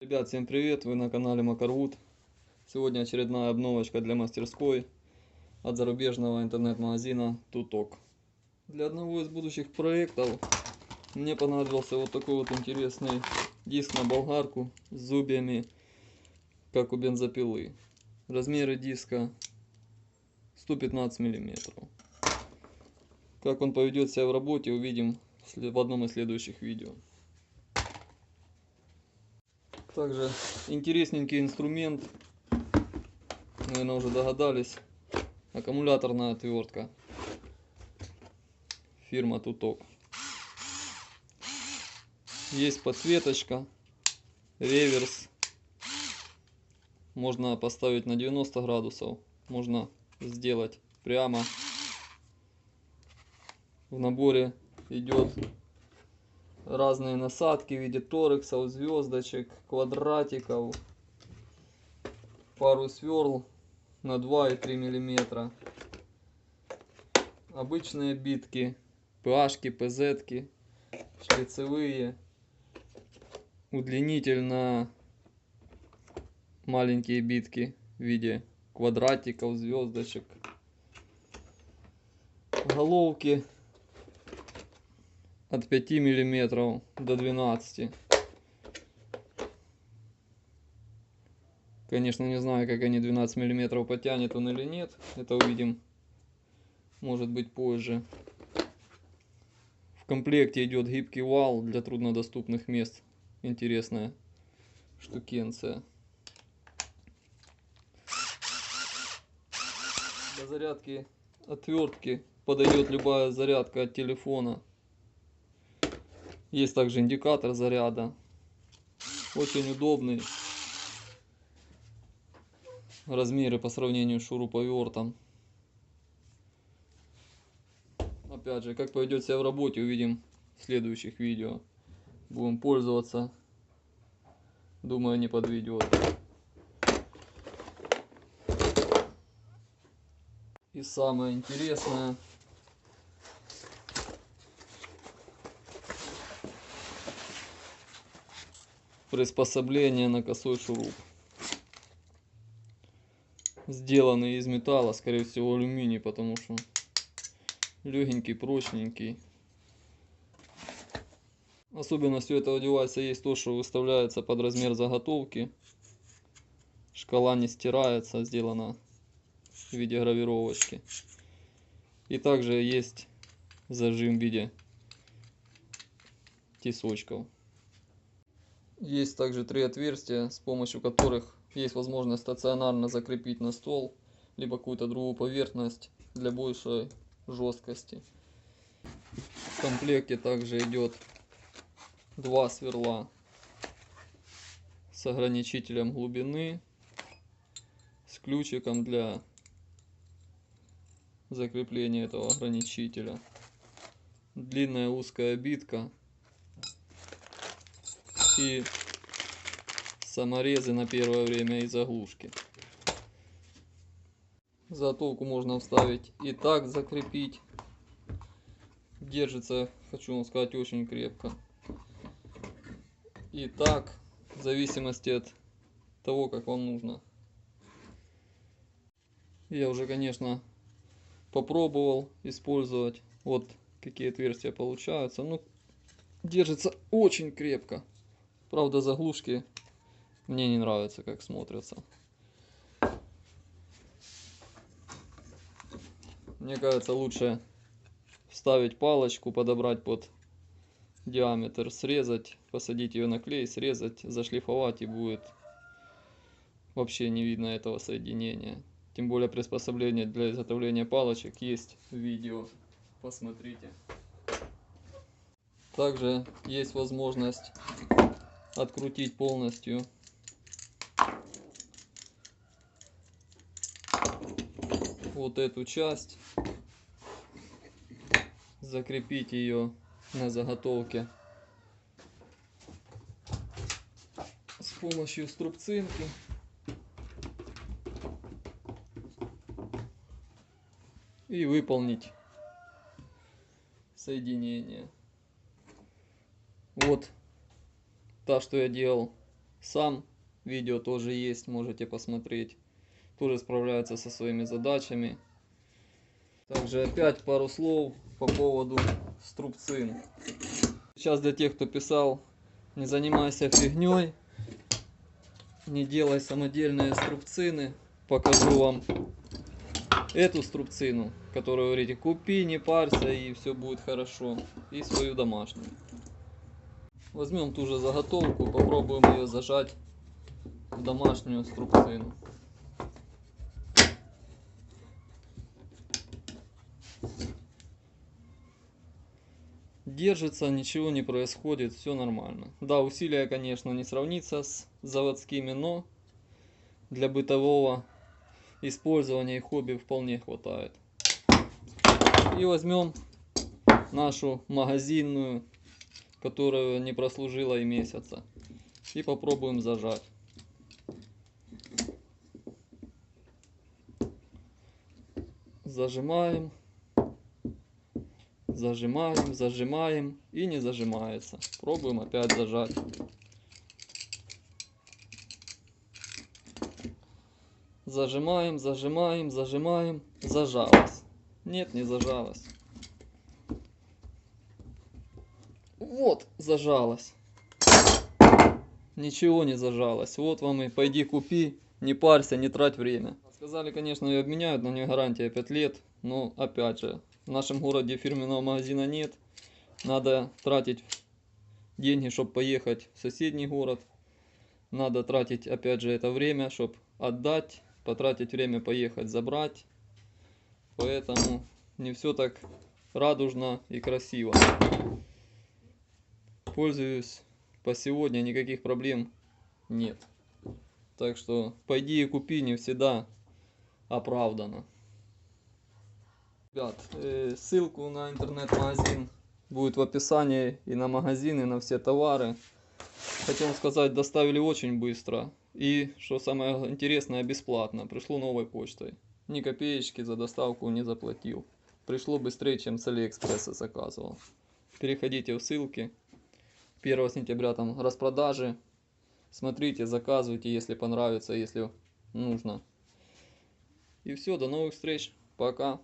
Ребят, всем привет! Вы на канале Макарвуд. Сегодня очередная обновочка для мастерской от зарубежного интернет-магазина Tutok. Для одного из будущих проектов мне понадобился вот такой вот интересный диск на болгарку с зубьями, как у бензопилы. Размеры диска 115 мм. Как он поведет себя в работе, увидим в одном из следующих видео. Также интересненький инструмент, наверное, уже догадались, аккумуляторная отвертка, фирма Tutok. Есть подсветочка, реверс, можно поставить на 90 градусов, можно сделать прямо. В наборе идет разные насадки в виде торексов, звездочек, квадратиков, пару сверл на 2 и 3 мм, обычные битки, PH-ки, PZ-ки, шлицевые, удлинитель на маленькие битки в виде квадратиков, звездочек, головки от 5 мм до 12. Конечно, не знаю, как они 12 мм потянет он или нет. Это увидим, может быть, позже. В комплекте идет гибкий вал для труднодоступных мест. Интересная штукенция. Для зарядки отвертки подойдет любая зарядка от телефона. Есть также индикатор заряда. Очень удобный. Размеры по сравнению с шуруповертом. Опять же, как поведет себя в работе, увидим в следующих видео. Будем пользоваться. Думаю, не подведет. И самое интересное, приспособление на косой шуруп. Сделанный из металла, скорее всего алюминий, потому что легенький, прочненький. Особенностью этого девайса есть то, что выставляется под размер заготовки. Шкала не стирается, сделана в виде гравировочки. И также есть зажим в виде тисочков. Есть также 3 отверстия, с помощью которых есть возможность стационарно закрепить на стол, либо какую-то другую поверхность для большей жесткости. В комплекте также идет 2 сверла с ограничителем глубины, с ключиком для закрепления этого ограничителя, длинная узкая битка и саморезы на первое время и заглушки. Заготовку можно вставить и так закрепить. Держится, хочу вам сказать, очень крепко. И так, в зависимости от того, как вам нужно. Я уже, конечно, попробовал использовать. Вот какие отверстия получаются. Ну, держится очень крепко. Правда, заглушки мне не нравятся, как смотрятся. Мне кажется, лучше вставить палочку, подобрать под диаметр, срезать, посадить ее на клей, срезать, зашлифовать, и будет вообще не видно этого соединения. Тем более приспособление для изготовления палочек есть в видео, посмотрите. Также есть возможность открутить полностью вот эту часть, закрепить ее на заготовке с помощью струбцинки. И выполнить соединение. Вот та, что я делал сам. Видео тоже есть, можете посмотреть. Тоже справляется со своими задачами. Также опять пару слов по поводу струбцин. Сейчас для тех, кто писал, не занимайся фигней, не делай самодельные струбцины. Покажу вам эту струбцину, которую говорите, купи, не парься и все будет хорошо. И свою домашнюю. Возьмем ту же заготовку, попробуем ее зажать в домашнюю струбцину. Держится, ничего не происходит, все нормально. Да, усилия, конечно, не сравнится с заводскими, но для бытового использования и хобби вполне хватает. И возьмем нашу магазинную, которая не прослужила и месяца, и попробуем зажать. Зажимаем, зажимаем, зажимаем и не зажимается. Пробуем опять зажать. Зажимаем, зажимаем, зажимаем. Зажалось. Нет, не зажалось. Вот, зажалось. Ничего не зажалось. Вот вам и пойди купи, не парься, не трать время. Сказали, конечно, ее обменяют, на нее гарантия 5 лет. Но опять же, в нашем городе фирменного магазина нет. Надо тратить деньги, чтобы поехать в соседний город. Надо тратить, опять же, это время, чтобы отдать. Потратить время поехать забрать. Поэтому не все так радужно и красиво. Пользуюсь по сегодня, никаких проблем нет. Так что пойди и купи, не всегда оправдано. Ребят, ссылку на интернет-магазин будет в описании, и на магазин, и на все товары. Хотел сказать, доставили очень быстро. И, что самое интересное, бесплатно. Пришло новой почтой. Ни копеечки за доставку не заплатил. Пришло быстрее, чем с Алиэкспресса заказывал. Переходите в ссылки. 1 сентября там распродажи. Смотрите, заказывайте, если понравится, если нужно. И все, до новых встреч. Пока.